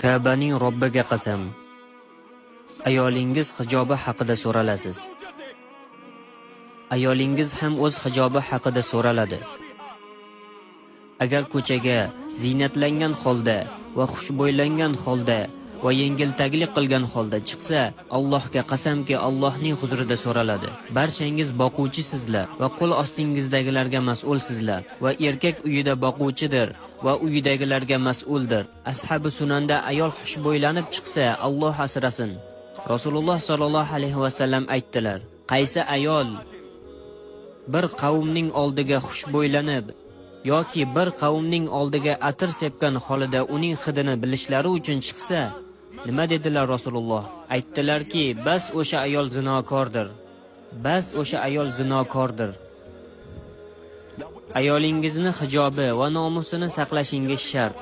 Ka'baning Robbiga qasam. Ayolingiz hijobi haqida so'ralasiz. Ayolingiz ham o'z hijobi haqida so'raladi. Agar ko'chaga ziynatlangan holda va xushbo'ylangan holda va yengiltaglik qilgan holda chiqsa, Allohga qasamki, Allohning huzurida so'raladi. Barchangiz boquvchisizlar va qo'l ostingizdagilarga mas'ulsizlar va erkak uyida boquvchidir va uyidagilarga mas'uldir. Ashabi sunanda ayol xushbo'ylanib chiqsa, Alloh asrasin. Rasululloh sallallohu alayhi va sallam aytdilar: qaysi ayol bir qavmning oldiga xushbo'ylanib yoki bir qavmning oldiga atir sepgan holida uning hidini bilishlari uchun chiqsa, nima dedilar Rasululloh? Aytdilarki, bas o'sha ayol zinokordir. Bas o'sha ayol zinokordir. Ayolingizni hijobi va nomusini saqlashingiz shart.